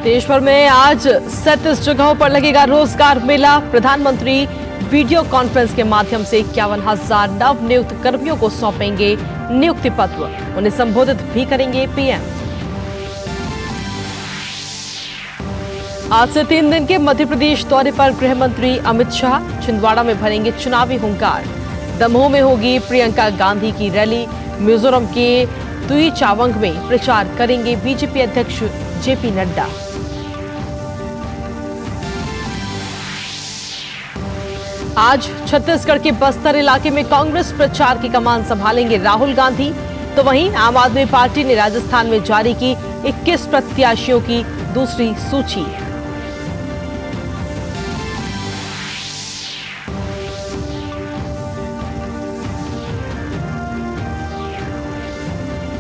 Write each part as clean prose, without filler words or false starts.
देश भर में आज 37 जगहों पर लगेगा रोजगार मेला। प्रधानमंत्री वीडियो कॉन्फ्रेंस के माध्यम से 51,000 नव नियुक्त कर्मियों को सौंपेंगे नियुक्ति पत्र। उन्हें संबोधित भी करेंगे पीएम। आज से 3 दिन के मध्य प्रदेश दौरे पर गृह मंत्री अमित शाह छिंदवाड़ा में भरेंगे चुनावी हुंकार। दमोह में होगी प्रियंका गांधी की रैली। मिजोरम के तुई चावंग में प्रचार करेंगे बीजेपी अध्यक्ष जेपी नड्डा। आज छत्तीसगढ़ के बस्तर इलाके में कांग्रेस प्रचार की कमान संभालेंगे राहुल गांधी। तो वहीं आम आदमी पार्टी ने राजस्थान में जारी की 21 प्रत्याशियों की दूसरी सूची।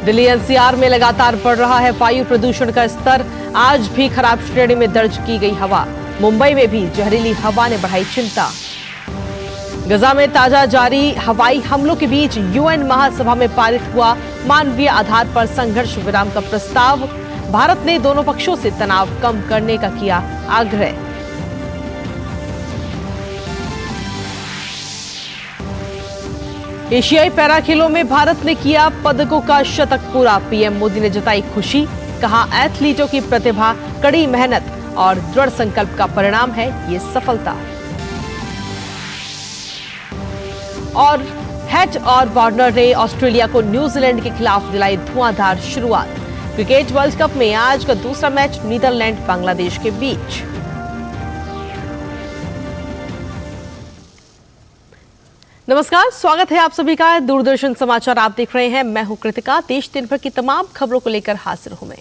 दिल्ली एनसीआर में लगातार बढ़ रहा है वायु प्रदूषण का स्तर। आज भी खराब श्रेणी में दर्ज की गई हवा। मुंबई में भी जहरीली हवा ने बढ़ाई चिंता। गजा में ताजा जारी हवाई हमलों के बीच यूएन महासभा में पारित हुआ मानवीय आधार पर संघर्ष विराम का प्रस्ताव। भारत ने दोनों पक्षों से तनाव कम करने का किया आग्रह। एशियाई पैरा खेलों में भारत ने किया पदकों का शतक पूरा। पीएम मोदी ने जताई खुशी। कहा एथलीटों की प्रतिभा, कड़ी मेहनत और दृढ़ संकल्प का परिणाम है ये सफलता। और हेट और वार्नर ने ऑस्ट्रेलिया को न्यूजीलैंड के खिलाफ दिलाई धुआंधार शुरुआत। क्रिकेट वर्ल्ड कप में आज का दूसरा मैच नीदरलैंड बांग्लादेश के बीच। नमस्कार, स्वागत है आप सभी का दूरदर्शन समाचार आप देख रहे हैं। मैं हूं कृतिका। देश दिन भर की तमाम खबरों को लेकर हाजिर हूं मैं।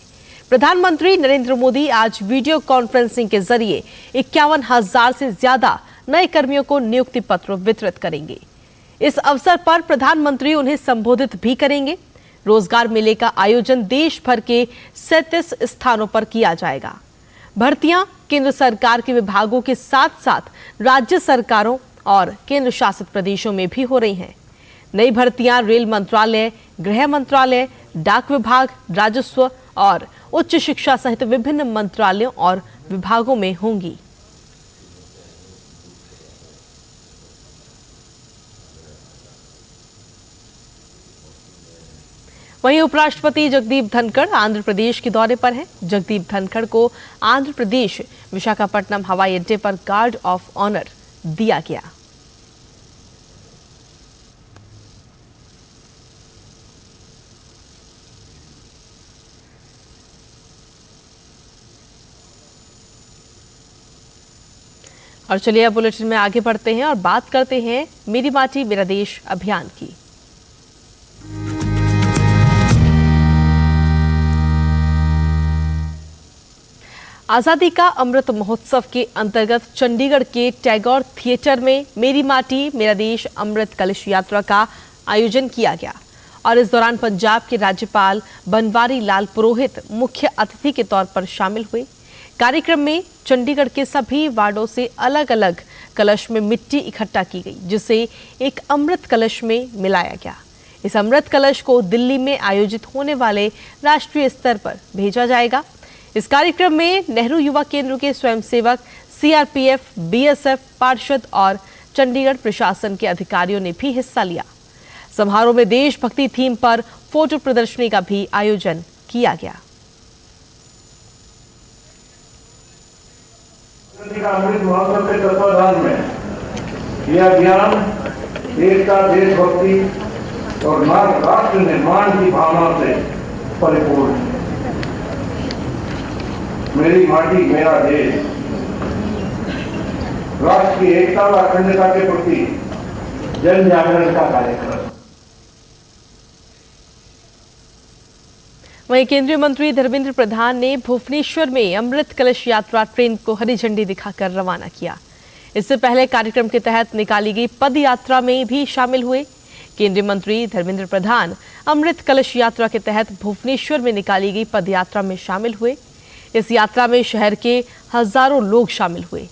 प्रधानमंत्री नरेंद्र मोदी आज वीडियो कॉन्फ्रेंसिंग के जरिए 51,000 से ज्यादा नए कर्मियों को नियुक्ति पत्र वितरित करेंगे। इस अवसर पर प्रधानमंत्री उन्हें संबोधित भी करेंगे। रोजगार मेले का आयोजन देश भर के 37 स्थानों पर किया जाएगा। भर्तियां केंद्र सरकार के विभागों के साथ साथ राज्य सरकारों और केंद्र शासित प्रदेशों में भी हो रही हैं। नई भर्तियां रेल मंत्रालय, गृह मंत्रालय, डाक विभाग, राजस्व और उच्च शिक्षा सहित विभिन्न मंत्रालयों और विभागों में होंगी। वहीं उपराष्ट्रपति जगदीप धनखड़ आंध्र प्रदेश के दौरे पर हैं। जगदीप धनखड़ को आंध्र प्रदेश विशाखापट्टनम हवाई अड्डे पर गार्ड ऑफ ऑनर दिया गया। और चलिए अब बुलेटिन में आगे बढ़ते हैं और बात करते हैं मेरी माटी मेरा देश अभियान की। आजादी का अमृत महोत्सव के अंतर्गत चंडीगढ़ के टैगोर थिएटर में मेरी माटी मेरा देश अमृत कलश यात्रा का आयोजन किया गया और इस दौरान पंजाब के राज्यपाल बनवारी लाल पुरोहित मुख्य अतिथि के तौर पर शामिल हुए। कार्यक्रम में चंडीगढ़ के सभी वार्डों से अलग अलग कलश में मिट्टी इकट्ठा की गई, जिसे एक अमृत कलश में मिलाया गया। इस अमृत कलश को दिल्ली में आयोजित होने वाले राष्ट्रीय स्तर पर भेजा जाएगा। इस कार्यक्रम में नेहरू युवा केंद्र के स्वयंसेवक, सीआरपीएफ, बीएसएफ, पार्षद और चंडीगढ़ प्रशासन के अधिकारियों ने भी हिस्सा लिया। समारोह में देशभक्ति थीम पर फोटो प्रदर्शनी का भी आयोजन किया गया। अमृत महोत्सव के तत्वाधान में यह अभियान एकता, देशभक्ति और राष्ट्र निर्माण की भावना से परिपूर्ण है। मेरी माटी मेरा देश राष्ट्र की एकता व अखंडता के प्रति जन जागरण का कार्यक्रम। वहीं केंद्रीय मंत्री धर्मेंद्र प्रधान ने भुवनेश्वर में अमृत कलश यात्रा ट्रेन को हरी झंडी दिखाकर रवाना किया। इससे पहले कार्यक्रम के तहत निकाली गई पद यात्रा में भी शामिल हुए। केंद्रीय मंत्री धर्मेंद्र प्रधान अमृत कलश यात्रा के तहत भुवनेश्वर में निकाली गई पद यात्रा में शामिल हुए। इस यात्रा में शहर के हजारों लोग शामिल हुए।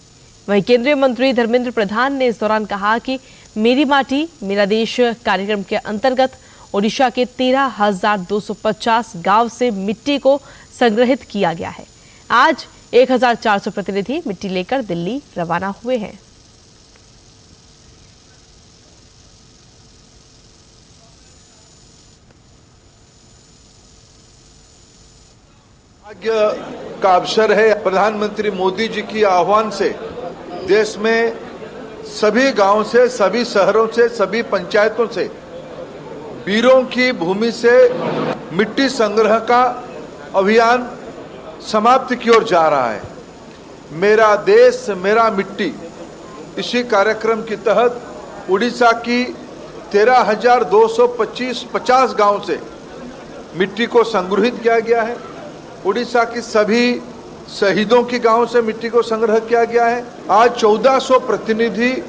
वहीं केंद्रीय मंत्री धर्मेंद्र प्रधान ने इस दौरान कहा कि मेरी माटी मेरा देश कार्यक्रम के अंतर्गत ओडिशा के 13,250 गांव से मिट्टी को संग्रहित किया गया है। आज 1400 प्रतिनिधि मिट्टी लेकर दिल्ली रवाना हुए हैं। भाग्य का अवसर है, प्रधानमंत्री मोदी जी की आह्वान से देश में सभी गांव से, सभी शहरों से, सभी पंचायतों से वीरों की भूमि से मिट्टी संग्रह का अभियान समाप्ति की ओर जा रहा है। मेरा देश मेरा मिट्टी, इसी कार्यक्रम के तहत उड़ीसा की 13,250 गांव से मिट्टी को संग्रहित किया गया है। उड़ीसा की सभी शहीदों की गांव से मिट्टी को संग्रह किया गया है। आज 1400 प्रतिनिधि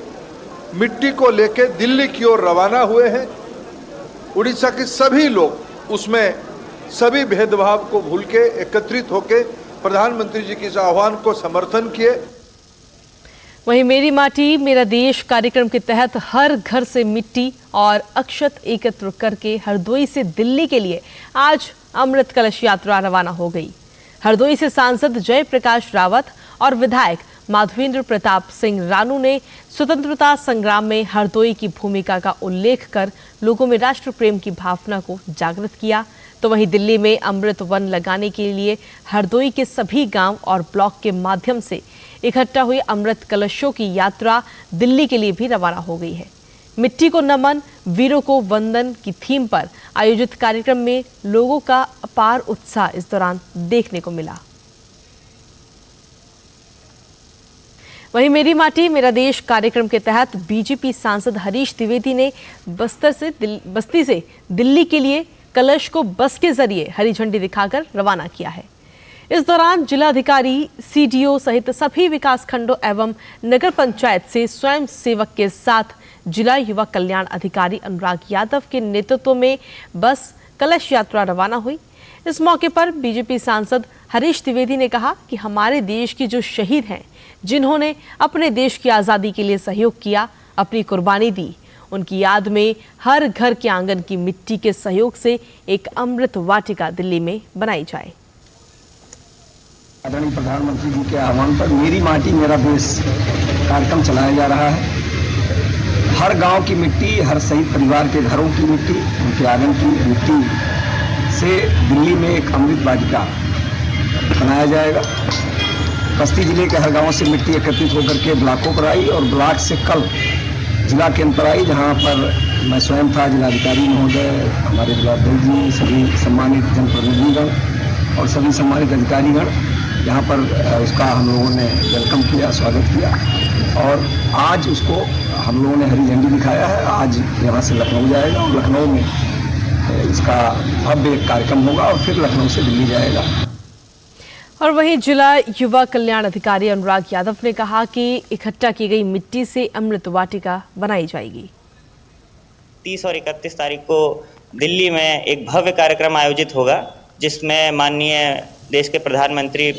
मिट्टी को लेकर दिल्ली की ओर रवाना हुए हैं। उड़ीसा के सभी लोग उसमें सभी भेदभाव को भूल के एकत्रित होकर प्रधानमंत्री जी के इस आह्वान को समर्थन किए। वहीं मेरी माटी मेरा देश कार्यक्रम के तहत हर घर से मिट्टी और अक्षत एकत्र करके हरदोई से दिल्ली के लिए आज अमृत कलश यात्रा रवाना हो गई। हरदोई से सांसद जयप्रकाश रावत और विधायक माधवेंद्र प्रताप सिंह रानू ने स्वतंत्रता संग्राम में हरदोई की भूमिका का उल्लेख कर लोगों में राष्ट्र प्रेम की भावना को जागृत किया। तो वहीं दिल्ली में अमृत वन लगाने के लिए हरदोई के सभी गांव और ब्लॉक के माध्यम से इकट्ठा हुई अमृत कलशों की यात्रा दिल्ली के लिए भी रवाना हो गई है। मिट्टी को नमन, वीरों को वंदन की थीम पर आयोजित कार्यक्रम में लोगों का अपार उत्साह इस दौरान देखने को मिला। वहीं मेरी माटी मेरा देश कार्यक्रम के तहत बीजेपी सांसद हरीश द्विवेदी ने बस्ती से दिल्ली के लिए कलश को बस के जरिए हरी झंडी दिखाकर रवाना किया है। इस दौरान जिलाधिकारी, सीडीओ सहित सभी विकास खंडों एवं नगर पंचायत से स्वयं सेवक के साथ जिला युवा कल्याण अधिकारी अनुराग यादव के नेतृत्व में बस कलश यात्रा रवाना हुई। इस मौके पर बीजेपी सांसद हरीश द्विवेदी ने कहा कि हमारे देश के जो शहीद हैं, जिन्होंने अपने देश की आज़ादी के लिए सहयोग किया, अपनी कुर्बानी दी, उनकी याद में हर घर के आंगन की मिट्टी के सहयोग से एक अमृत वाटिका दिल्ली में बनाई जाए। आदरणीय प्रधानमंत्री जी के आह्वान पर मेरी माटी मेरा देश कार्यक्रम चलाया जा रहा है। हर गांव की मिट्टी, हर शहीद परिवार के घरों की मिट्टी, उनके आंगन की मिट्टी से दिल्ली में एक अमृत वाटिका बनाया जाएगा। बस्ती जिले के हर गांव से मिट्टी एकत्रित होकर के ब्लॉकों पर आई और ब्लॉक से कल जिला केंद्र पर आई, जहाँ पर मैं स्वयं था, जिलाधिकारी महोदय, हमारे जिलाध्यक्ष जी, सभी सम्मानित जनप्रतिनिधिगण और सभी सम्मानित अधिकारीगण, यहाँ पर उसका हम लोगों ने वेलकम किया, स्वागत किया और आज उसको हम लोगों ने हरी झंडी दिखाया है। आज यहाँ से लखनऊ जाएगा और लखनऊ में इसका भव्य एक कार्यक्रम होगा और फिर लखनऊ से दिल्ली जाएगा। और वहीं जिला युवा कल्याण अधिकारी अनुराग यादव ने कहा कि इकट्ठा की गई मिट्टी से अमृत वाटिका बनाई जाएगी। 30 और 31 तारीख को दिल्ली में एक भव्य कार्यक्रम आयोजित होगा, जिसमें माननीय देश के प्रधानमंत्री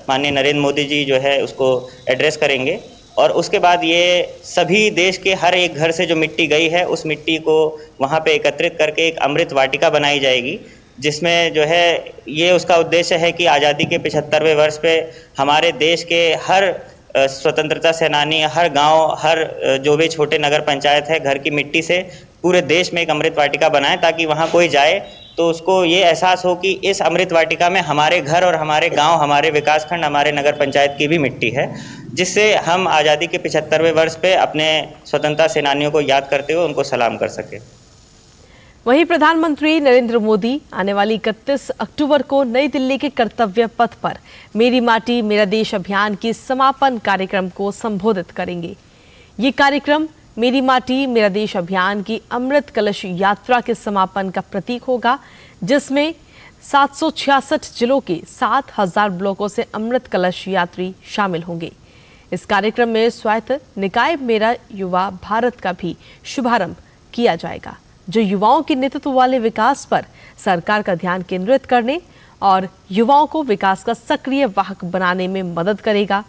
माननीय नरेंद्र मोदी जी जो है उसको एड्रेस करेंगे और उसके बाद ये सभी देश के हर एक घर से जो मिट्टी गई है उस मिट्टी को वहाँ पे एकत्रित करके एक अमृत वाटिका बनाई जाएगी, जिसमें जो है ये उसका उद्देश्य है कि आज़ादी के 75वें वर्ष पे हमारे देश के हर स्वतंत्रता सेनानी, हर गांव, हर जो भी छोटे नगर पंचायत है, घर की मिट्टी से पूरे देश में एक अमृत वाटिका बनाएं, ताकि वहां कोई जाए तो उसको ये एहसास हो कि इस अमृत वाटिका में हमारे घर और हमारे गांव, हमारे विकासखंड, हमारे नगर पंचायत की भी मिट्टी है, जिससे हम आज़ादी के 75वें वर्ष पे अपने स्वतंत्रता सेनानियों को याद करते हुए उनको सलाम कर सकें। वहीं प्रधानमंत्री नरेंद्र मोदी आने वाली 31 अक्टूबर को नई दिल्ली के कर्तव्य पथ पर मेरी माटी मेरा देश अभियान के समापन कार्यक्रम को संबोधित करेंगे। ये कार्यक्रम मेरी माटी मेरा देश अभियान की अमृत कलश यात्रा के समापन का प्रतीक होगा, जिसमें 766 जिलों के 7000 ब्लॉकों से अमृत कलश यात्री शामिल होंगे। इस कार्यक्रम में स्वायत्त निकाय मेरा युवा भारत का भी शुभारंभ किया जाएगा, जो युवाओं के नेतृत्व वाले विकास पर सरकार का ध्यान केंद्रित करने और युवाओं को विकास का सक्रिय वाहक बनाने में मदद करेगा।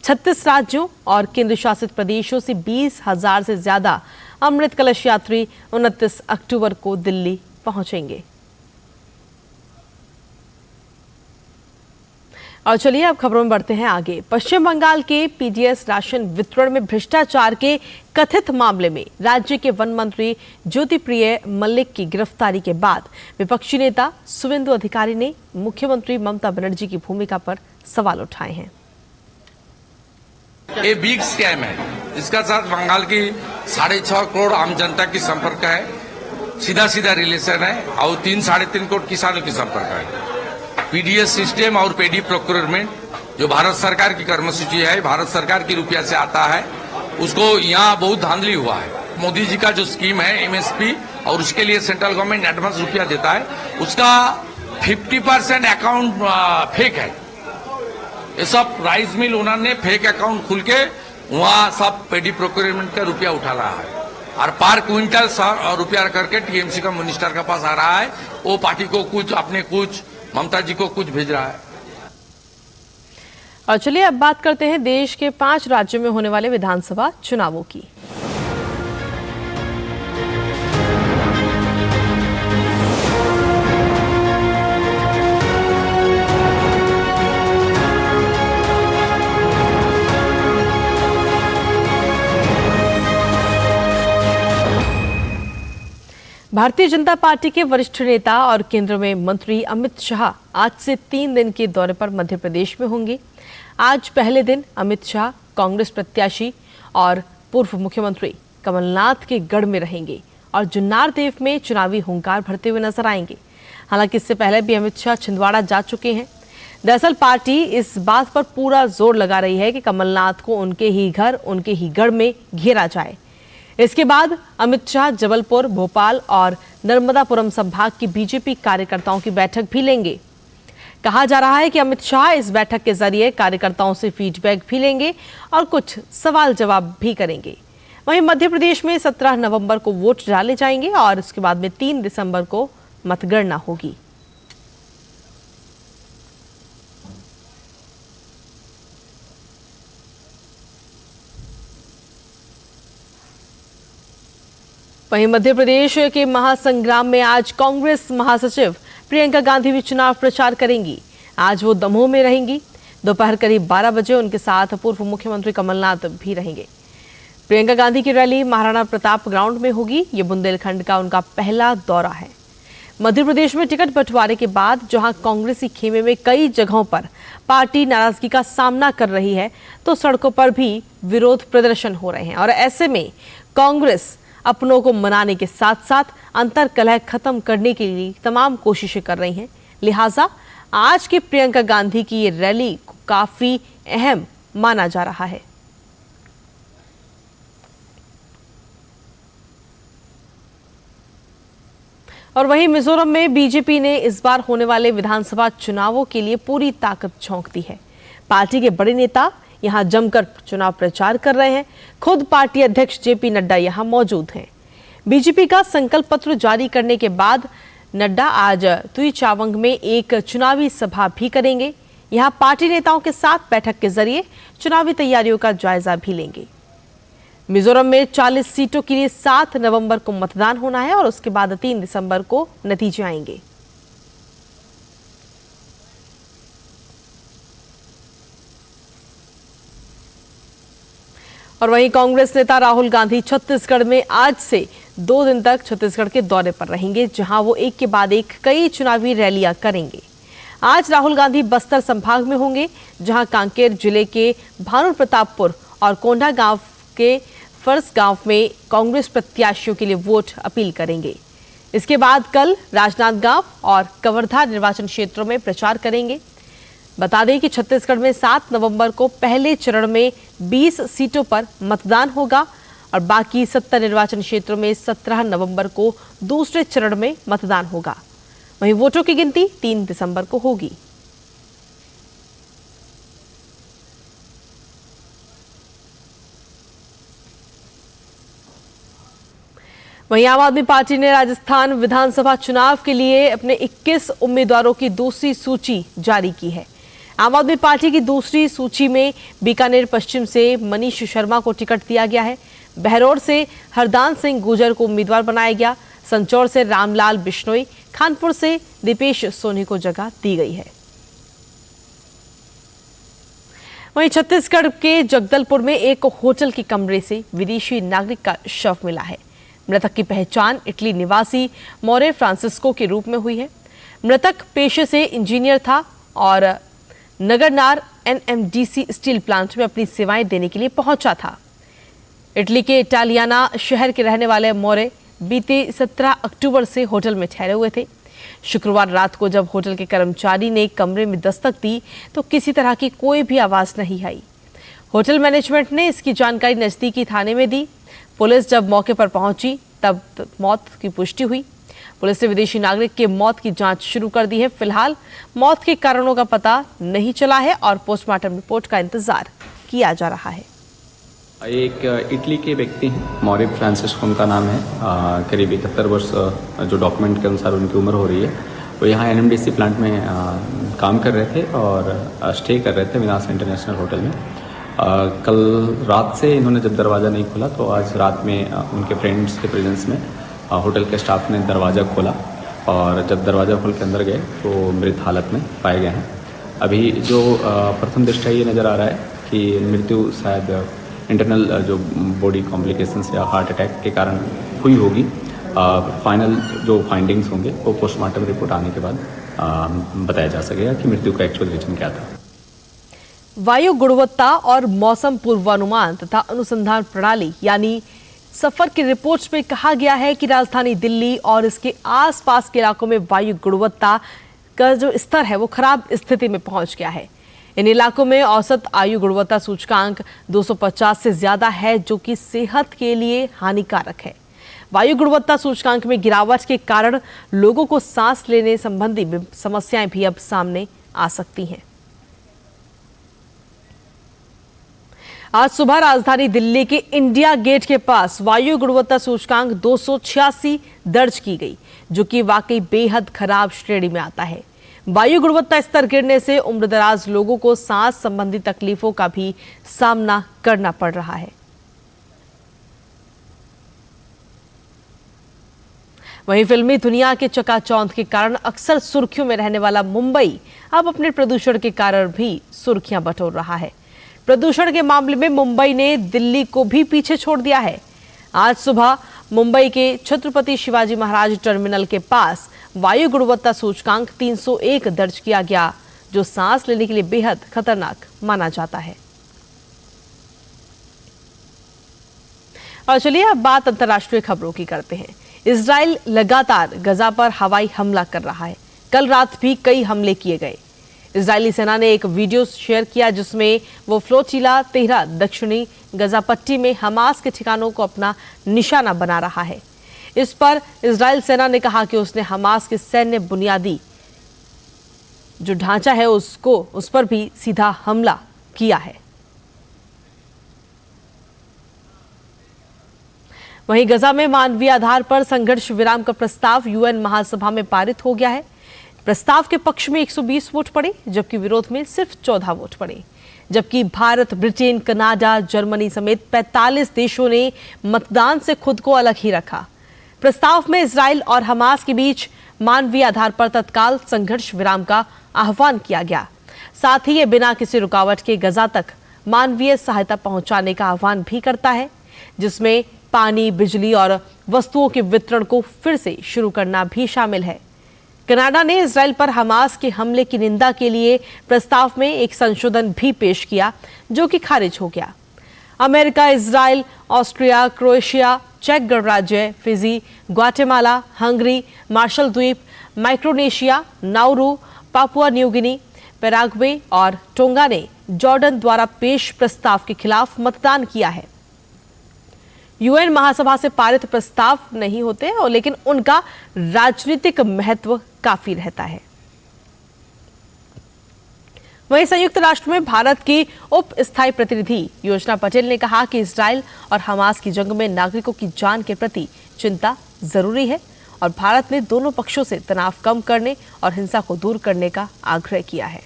36 राज्यों और केंद्र शासित प्रदेशों से 20,000 से ज्यादा अमृत कलश यात्री 29 अक्टूबर को दिल्ली पहुंचेंगे। और चलिए अब खबरों में बढ़ते हैं आगे। पश्चिम बंगाल के पीडीएस राशन वितरण में भ्रष्टाचार के कथित मामले में राज्य के वन मंत्री ज्योतिप्रिय मल्लिक की गिरफ्तारी के बाद विपक्षी नेता शुवेंदु अधिकारी ने मुख्यमंत्री ममता बनर्जी की भूमिका पर सवाल उठाए हैं। ये बिग स्कैम है, इसका साथ बंगाल की 6.5 करोड़ आम जनता की संपर्क है, सीधा सीधा रिलेशन है और 3-3.5 करोड़ किसानों की संपर्क है। पीडीएस सिस्टम और पेडी प्रोक्योरमेंट जो भारत सरकार की कर्मसूची है, भारत सरकार की रुपया से आता है, उसको यहाँ बहुत धांधली हुआ है। मोदी जी का जो स्कीम है एमएसपी और उसके लिए सेंट्रल गवर्नमेंट एडवांस रुपया देता है, उसका 50% अकाउंट फेक है। ये सब राइस मिल उन्होंने फेक अकाउंट खुल के वहाँ सब पेडी प्रोक्योरमेंट का रुपया उठा रहा है और पर क्विंटल रुपया करके टीएमसी का मिनिस्टर के पास आ रहा है। वो पार्टी को कुछ, अपने कुछ, ममता जी को कुछ भेज रहा है। और चलिए अब बात करते हैं देश के 5 राज्यों में होने वाले विधानसभा चुनावों की। भारतीय जनता पार्टी के वरिष्ठ नेता और केंद्र में मंत्री अमित शाह आज से 3 दिन के दौरे पर मध्य प्रदेश में होंगे। आज पहले दिन अमित शाह कांग्रेस प्रत्याशी और पूर्व मुख्यमंत्री कमलनाथ के गढ़ में रहेंगे और जुन्नार देव में चुनावी हुंकार भरते हुए नजर आएंगे। हालांकि इससे पहले भी अमित शाह छिंदवाड़ा जा चुके हैं। दरअसल पार्टी इस बात पर पूरा जोर लगा रही है कि कमलनाथ को उनके ही घर, उनके ही गढ़ में घेरा जाए। इसके बाद अमित शाह जबलपुर, भोपाल और नर्मदापुरम संभाग की बीजेपी कार्यकर्ताओं की बैठक भी लेंगे। कहा जा रहा है कि अमित शाह इस बैठक के जरिए कार्यकर्ताओं से फीडबैक भी लेंगे और कुछ सवाल जवाब भी करेंगे। वहीं मध्य प्रदेश में 17 नवंबर को वोट डाले जाएंगे और उसके बाद में 3 दिसंबर को मतगणना होगी। वहीं मध्य प्रदेश के महासंग्राम में आज कांग्रेस महासचिव प्रियंका गांधी भी चुनाव प्रचार करेंगी। आज वो दमोह में रहेंगी। दोपहर करीब 12 बजे उनके साथ पूर्व मुख्यमंत्री कमलनाथ भी रहेंगे। प्रियंका गांधी की रैली महाराणा प्रताप ग्राउंड में होगी। ये बुंदेलखंड का उनका पहला दौरा है। मध्य प्रदेश में टिकट बंटवारे के बाद जहां कांग्रेसी खेमे में कई जगहों पर पार्टी नाराजगी का सामना कर रही है, तो सड़कों पर भी विरोध प्रदर्शन हो रहे हैं और ऐसे में कांग्रेस अपनों को मनाने के साथ साथ अंतर कलह खत्म करने के लिए तमाम कोशिशें कर रही हैं। लिहाजा आज की प्रियंका गांधी की ये रैली को काफी अहम माना जा रहा है। और वहीं मिजोरम में बीजेपी ने इस बार होने वाले विधानसभा चुनावों के लिए पूरी ताकत झोंक दी है। पार्टी के बड़े नेता यहां जमकर चुनाव प्रचार कर रहे हैं। खुद पार्टी अध्यक्ष जेपी नड्डा यहां मौजूद हैं। बीजेपी का संकल्प पत्र जारी करने के बाद नड्डा आज तुईचावंग में एक चुनावी सभा भी करेंगे। यहां पार्टी नेताओं के साथ बैठक के जरिए चुनावी तैयारियों का जायजा भी लेंगे। मिजोरम में 40 सीटों के लिए 7 नवंबर को मतदान होना है और उसके बाद 3 दिसंबर को नतीजे आएंगे। और वहीं कांग्रेस नेता राहुल गांधी छत्तीसगढ़ में आज से 2 दिन तक छत्तीसगढ़ के दौरे पर रहेंगे, जहां वो एक के बाद एक कई चुनावी रैलियां करेंगे। आज राहुल गांधी बस्तर संभाग में होंगे, जहां कांकेर जिले के भानु प्रतापपुर और कोंढा गांव के फर्स गांव में कांग्रेस प्रत्याशियों के लिए वोट अपील करेंगे। इसके बाद कल राजनांदगांव और कवर्धा निर्वाचन क्षेत्रों में प्रचार करेंगे। बता दें कि छत्तीसगढ़ में 7 नवंबर को पहले चरण में 20 सीटों पर मतदान होगा और बाकी 70 निर्वाचन क्षेत्रों में 17 नवंबर को दूसरे चरण में मतदान होगा। वहीं वोटों की गिनती 3 दिसंबर को होगी। वहीं आम आदमी पार्टी ने राजस्थान विधानसभा चुनाव के लिए अपने 21 उम्मीदवारों की दूसरी सूची जारी की है। आम आदमी पार्टी की दूसरी सूची में बीकानेर पश्चिम से मनीष शर्मा को टिकट दिया गया है। बहरौर से हरदान सिंह गुर्जर को उम्मीदवार बनाया गया। संचौर से रामलाल बिश्नोई, खानपुर से दीपेश सोनी को जगह दी गई है। वहीं छत्तीसगढ़ के जगदलपुर में एक होटल के कमरे से विदेशी नागरिक का शव मिला है। मृतक की पहचान इटली निवासी मोरे फ्रांसिस्को के रूप में हुई है। मृतक पेशे से इंजीनियर था और नगरनार एनएमडीसी स्टील प्लांट में अपनी सेवाएं देने के लिए पहुंचा था। इटली के इटालियाना शहर के रहने वाले मोरे बीते 17 अक्टूबर से होटल में ठहरे हुए थे। शुक्रवार रात को जब होटल के कर्मचारी ने कमरे में दस्तक दी तो किसी तरह की कोई भी आवाज नहीं आई। होटल मैनेजमेंट ने इसकी जानकारी नजदीकी थाने में दी। पुलिस जब मौके पर पहुंची तब मौत की पुष्टि हुई। पुलिस ने विदेशी नागरिक के मौत की जांच शुरू कर दी है। फिलहाल मौत के कारणों का पता नहीं चला है और पोस्टमार्टम रिपोर्ट का इंतजार किया जा रहा है। एक इटली के व्यक्ति हैं, मोरे फ्रांसिस्को उनका नाम है। करीब 71 वर्ष जो डॉक्यूमेंट के अनुसार उनकी उम्र हो रही है। वो यहाँ एनएमडीसी प्लांट में काम कर रहे थे और स्टे कर रहे थे विनाश इंटरनेशनल होटल में। कल रात से इन्होंने जब दरवाज़ा नहीं खोला तो आज रात में उनके फ्रेंड्स के प्रेजेंस में होटल के स्टाफ ने दरवाज़ा खोला और जब दरवाज़ा खोल के अंदर गए तो मृत हालत में पाए गए हैं। अभी जो प्रथम दृष्टया ये नज़र आ रहा है कि मृत्यु शायद इंटरनल जो बॉडी कॉम्प्लिकेशंस या हार्ट अटैक के कारण हुई होगी। फाइनल जो फाइंडिंग्स होंगे वो पोस्टमार्टम रिपोर्ट आने के बाद बताया जा सकेगा कि मृत्यु का एक्चुअल रीजन क्या था। वायु गुणवत्ता और मौसम पूर्वानुमान तथा अनुसंधान प्रणाली यानी सफर की रिपोर्ट्स में कहा गया है कि राजधानी दिल्ली और इसके आसपास के इलाकों में वायु गुणवत्ता का जो स्तर है वो खराब स्थिति में पहुंच गया है। इन इलाकों में औसत आयु गुणवत्ता सूचकांक 250 से ज्यादा है, जो कि सेहत के लिए हानिकारक है। वायु गुणवत्ता सूचकांक में गिरावट के कारण लोगों को सांस लेने संबंधी समस्याएं भी अब सामने आ सकती हैं। आज सुबह राजधानी दिल्ली के इंडिया गेट के पास वायु गुणवत्ता सूचकांक 286 दर्ज की गई, जो कि वाकई बेहद खराब श्रेणी में आता है। वायु गुणवत्ता स्तर गिरने से उम्रदराज लोगों को सांस संबंधी तकलीफों का भी सामना करना पड़ रहा है। वहीं फिल्मी दुनिया के चकाचौंध के कारण अक्सर सुर्खियों में रहने वाला मुंबई अब अपने प्रदूषण के कारण भी सुर्खियां बटोर रहा है। प्रदूषण के मामले में मुंबई ने दिल्ली को भी पीछे छोड़ दिया है। आज सुबह मुंबई के छत्रपति शिवाजी महाराज टर्मिनल के पास वायु गुणवत्ता सूचकांक 301 दर्ज किया गया, जो सांस लेने के लिए बेहद खतरनाक माना जाता है। और चलिए अब बात अंतर्राष्ट्रीय खबरों की करते हैं। इजराइल लगातार गजा पर हवाई हमला कर रहा है। कल रात भी कई हमले किए गए। इजरायली सेना ने एक वीडियो शेयर किया जिसमें वो फ्लोटिला 13 दक्षिणी गजा पट्टी में हमास के ठिकानों को अपना निशाना बना रहा है। इस पर इजरायल सेना ने कहा कि उसने हमास के सैन्य बुनियादी जो ढांचा है उस पर भी सीधा हमला किया है। वहीं गजा में मानवीय आधार पर संघर्ष विराम का प्रस्ताव यूएन महासभा में पारित हो गया है। प्रस्ताव के पक्ष में 120 वोट पड़े, जबकि विरोध में सिर्फ 14 वोट पड़े। जबकि भारत, ब्रिटेन, कनाडा, जर्मनी समेत 45 देशों ने मतदान से खुद को अलग ही रखा। प्रस्ताव में इजराइल और हमास के बीच मानवीय आधार पर तत्काल संघर्ष विराम का आह्वान किया गया। साथ ही ये बिना किसी रुकावट के गजा तक मानवीय सहायता पहुंचाने का आह्वान भी करता है, जिसमें पानी, बिजली और वस्तुओं के वितरण को फिर से शुरू करना भी शामिल है। कनाडा ने इजराइल पर हमास के हमले की निंदा के लिए प्रस्ताव में एक संशोधन भी पेश किया, जो कि खारिज हो गया। अमेरिका, इजराइल, ऑस्ट्रिया, क्रोएशिया, चेक गणराज्य, फिजी, ग्वाटेमाला, हंगरी, मार्शल द्वीप, Micronesia, Nauru, Papua New Guinea, Paraguay और टोंगा ने जॉर्डन द्वारा पेश प्रस्ताव के खिलाफ मतदान किया है। यूएन महासभा से पारित प्रस्ताव नहीं होते और लेकिन उनका राजनीतिक महत्व काफी रहता है। वहीं संयुक्त राष्ट्र में भारत की उप स्थायी प्रतिनिधि योजना पटेल ने कहा कि इजराइल और हमास की जंग में नागरिकों की जान के प्रति चिंता जरूरी है और भारत ने दोनों पक्षों से तनाव कम करने और हिंसा को दूर करने का आग्रह किया है।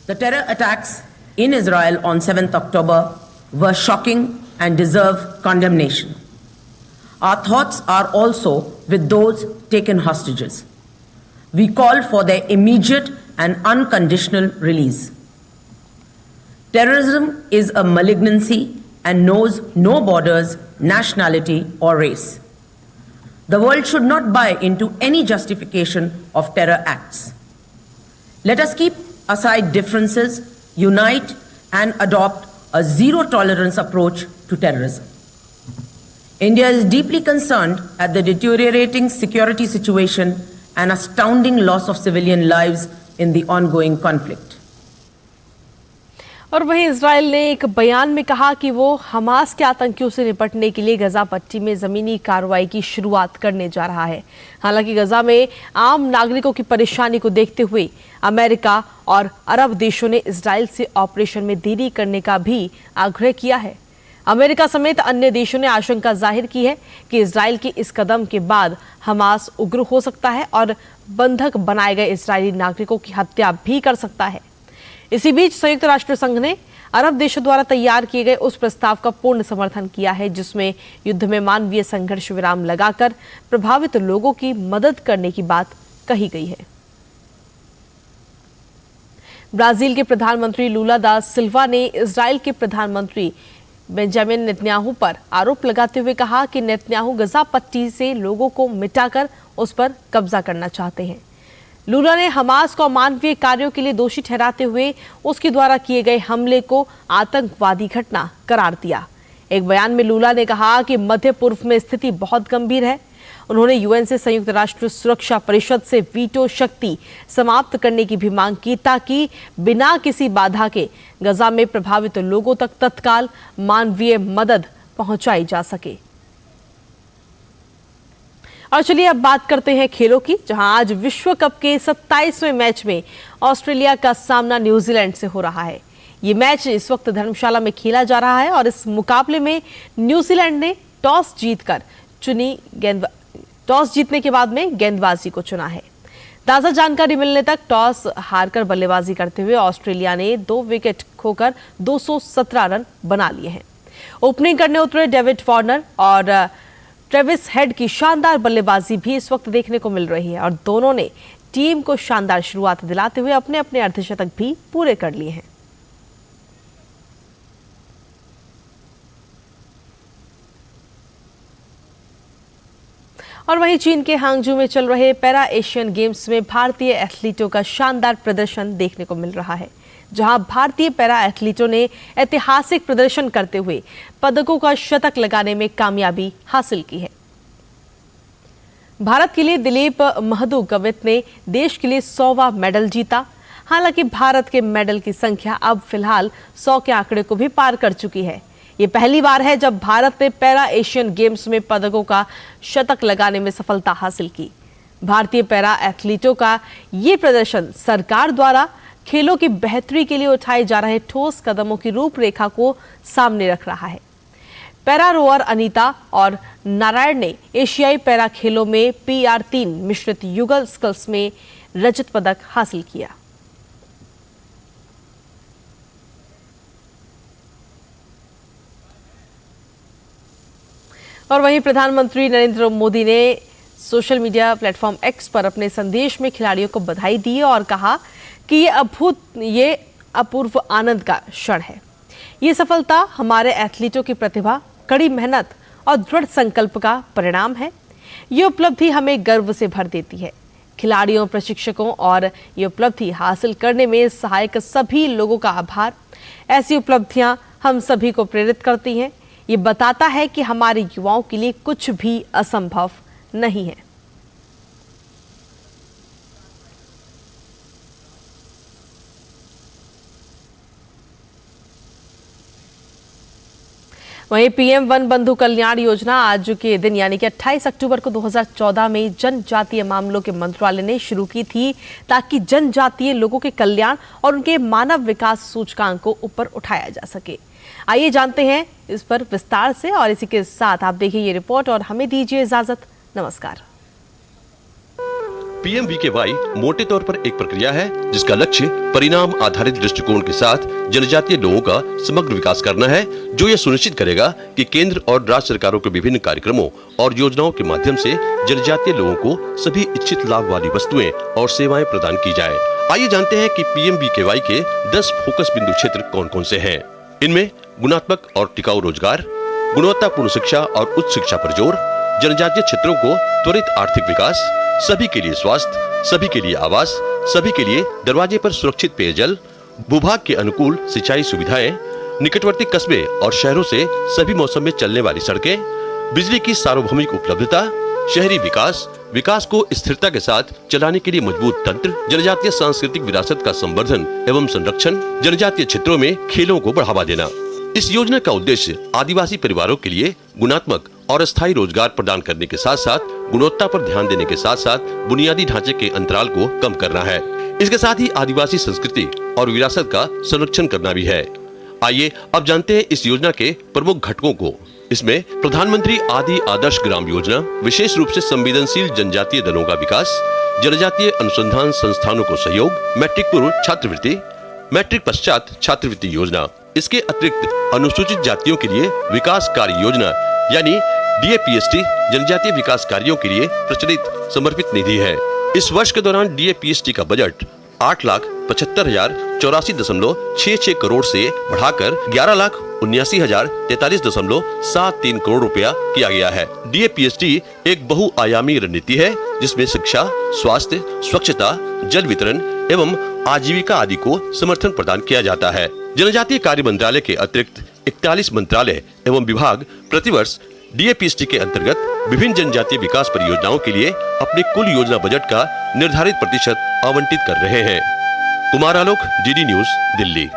The terror attacks in Israel on 7th October were shocking and deserve condemnation. Our thoughts are also with those taken hostages. We call for their immediate and unconditional release. Terrorism is a malignancy and knows no borders, nationality, or race. The world should not buy into any justification of terror acts. Let us keep aside differences, unite, and adopt a zero-tolerance approach to terrorism. India is deeply concerned at the deteriorating security situation and astounding loss of civilian lives in the ongoing conflict. और वहीं Israel ने एक बयान में कहा कि वो Hamas के आतंकियों से निपटने के लिए गजा पट्टी में जमीनी कार्रवाई की शुरुआत करने जा रहा है। हालांकि गजा में आम नागरिकों की परेशानी को देखते हुए अमेरिका और अरब देशों ने इजराइल से ऑपरेशन में देरी करने का भी आग्रह किया है। अमेरिका समेत अन्य देशों ने आशंका जाहिर की है कि इजराइल के इस कदम के बाद हमास उग्र हो सकता है और बंधक बनाए गए इजरायली नागरिकों की हत्या भी कर सकता है। इसी बीच संयुक्त राष्ट्र संघ ने अरब देशों द्वारा तैयार किए गए उस प्रस्ताव का पूर्ण समर्थन किया है जिसमें युद्ध में मानवीय संघर्ष विराम लगाकर प्रभावित लोगों की मदद करने की बात कही गई है। ब्राजील के प्रधानमंत्री लूला दा सिल्वा ने इजराइल के प्रधानमंत्री बेंजामिन नेतन्याहू पर आरोप लगाते हुए कहा कि नेतन्याहू गजा पट्टी से लोगों को मिटाकर उस पर कब्जा करना चाहते हैं। लूला ने हमास को अमानवीय कार्यों के लिए दोषी ठहराते हुए उसके द्वारा किए गए हमले को आतंकवादी घटना करार दिया। एक बयान में लूला ने कहा कि मध्य पूर्व में स्थिति बहुत गंभीर है। उन्होंने यूएन से संयुक्त राष्ट्र सुरक्षा परिषद से वीटो शक्ति समाप्त करने की भी मांग की ताकि बिना किसी बाधा के गजा में प्रभावित लोगों तक तत्काल मानवीय मदद पहुंचाई जा सके। और चलिए अब बात करते हैं खेलों की, जहां आज विश्व कप के 27वें मैच में ऑस्ट्रेलिया का सामना न्यूजीलैंड से हो रहा है। ये मैच इस वक्त धर्मशाला में खेला जा रहा है और इस मुकाबले में न्यूजीलैंड ने टॉस जीतने के बाद में गेंदबाजी को चुना है। ताजा जानकारी मिलने तक टॉस हारकर बल्लेबाजी करते हुए ऑस्ट्रेलिया ने 2 विकेट खोकर 217 रन बना लिए हैं। ओपनिंग करने उतरे डेविड वार्नर और ट्रेविस हेड की शानदार बल्लेबाजी भी इस वक्त देखने को मिल रही है और दोनों ने टीम को शानदार शुरुआत दिलाते हुए अपने अपने अर्धशतक भी पूरे कर लिए हैं। और वहीं चीन के हांगझू में चल रहे पैरा एशियन गेम्स में भारतीय एथलीटों का शानदार प्रदर्शन देखने को मिल रहा है, जहां भारतीय पैरा एथलीटों ने ऐतिहासिक प्रदर्शन करते हुए पदकों का शतक लगाने में कामयाबी हासिल की है। भारत के लिए दिलीप महदू गवित ने देश के लिए 100वां मेडल जीता। हालांकि भारत के मेडल की संख्या अब फिलहाल 100 के आंकड़े को भी पार कर चुकी है। ये पहली बार है जब भारत ने पैरा एशियन गेम्स में पदकों का शतक लगाने में सफलता हासिल की। भारतीय पैरा एथलीटों का ये प्रदर्शन सरकार द्वारा खेलों की बेहतरी के लिए उठाए जा रहे ठोस कदमों की रूपरेखा को सामने रख रहा है। पैरा रोअर अनीता और नारायण ने एशियाई पैरा खेलों में PR3 मिश्रित युगल स्कल्स में रजत पदक हासिल किया। और वहीं प्रधानमंत्री नरेंद्र मोदी ने सोशल मीडिया प्लेटफॉर्म X पर अपने संदेश में खिलाड़ियों को बधाई दी और कहा कि ये अपूर्व आनंद का क्षण है। ये सफलता हमारे एथलीटों की प्रतिभा, कड़ी मेहनत और दृढ़ संकल्प का परिणाम है। ये उपलब्धि हमें गर्व से भर देती है। खिलाड़ियों, प्रशिक्षकों और ये उपलब्धि हासिल करने में सहायक सभी लोगों का आभार। ऐसी उपलब्धियां हम सभी को प्रेरित करती हैं। ये बताता है कि हमारे युवाओं के लिए कुछ भी असंभव नहीं है। वहीं PM वन बंधु कल्याण योजना आज के दिन यानी कि 28 अक्टूबर को 2014 में जनजातीय मामलों के मंत्रालय ने शुरू की थी ताकि जनजातीय लोगों के कल्याण और उनके मानव विकास सूचकांक को ऊपर उठाया जा सके। आइए जानते हैं इस पर विस्तार से और इसी के साथ आप देखिए ये रिपोर्ट और हमें दीजिए इजाजत। नमस्कार। PMVKY मोटे तौर पर एक प्रक्रिया है जिसका लक्ष्य परिणाम आधारित दृष्टिकोण के साथ जनजातीय लोगों का समग्र विकास करना है, जो यह सुनिश्चित करेगा कि केंद्र और राज्य सरकारों के विभिन्न कार्यक्रमों और योजनाओं के माध्यम से जनजातीय लोगों को सभी इच्छित लाभ वाली वस्तुएं और सेवाएं प्रदान की जाए। आइए जानते हैं कि PMVKY के 10 फोकस बिंदु क्षेत्र कौन कौन से हैं। इनमें गुणात्मक और टिकाऊ रोजगार, गुणवत्तापूर्ण शिक्षा और उच्च शिक्षा पर जोर, जनजातीय क्षेत्रों को त्वरित आर्थिक विकास, सभी के लिए स्वास्थ्य, सभी के लिए आवास, सभी के लिए दरवाजे पर सुरक्षित पेयजल, भूभाग के अनुकूल सिंचाई सुविधाएं, निकटवर्ती कस्बे और शहरों से सभी मौसम में चलने वाली सड़कें, बिजली की सार्वभौमिक उपलब्धता, शहरी विकास को स्थिरता के साथ चलाने के लिए मजबूत तंत्र, जनजातीय सांस्कृतिक विरासत का संवर्धन एवं संरक्षण, जनजातीय क्षेत्रों में खेलों को बढ़ावा देना। इस योजना का उद्देश्य आदिवासी परिवारों के लिए गुणात्मक और स्थायी रोजगार प्रदान करने के साथ साथ गुणवत्ता पर ध्यान देने के साथ साथ बुनियादी ढांचे के अंतराल को कम करना है। इसके साथ ही आदिवासी संस्कृति और विरासत का संरक्षण करना भी है। आइए अब जानते हैं इस योजना के प्रमुख घटकों को। इसमें प्रधानमंत्री आदि आदर्श ग्राम योजना, विशेष रूप से संवेदनशील जनजातीय दलों का विकास, जनजातीय अनुसंधान संस्थानों को सहयोग, मैट्रिक पूर्व छात्रवृत्ति, मैट्रिक पश्चात छात्रवृत्ति योजना। इसके अतिरिक्त अनुसूचित जातियों के लिए विकास कार्य योजना यानी DAPST जनजातीय विकास कार्यों के लिए प्रचलित समर्पित निधि है। इस वर्ष के दौरान DAPST का बजट 8,75,084.66 करोड़ से बढ़ाकर 11,79,043.73 करोड़ रुपया किया गया है। DAPST एक बहुआयामी रणनीति है जिसमें शिक्षा, स्वास्थ्य, स्वच्छता, जल वितरण एवं आजीविका आदि को समर्थन प्रदान किया जाता है। जनजातीय कार्य मंत्रालय के अतिरिक्त 41 मंत्रालय एवं विभाग प्रतिवर्ष DAPST के अंतर्गत विभिन्न जनजातीय विकास परियोजनाओं के लिए अपने कुल योजना बजट का निर्धारित प्रतिशत आवंटित कर रहे हैं। Kumar Alok, DD news, Delhi.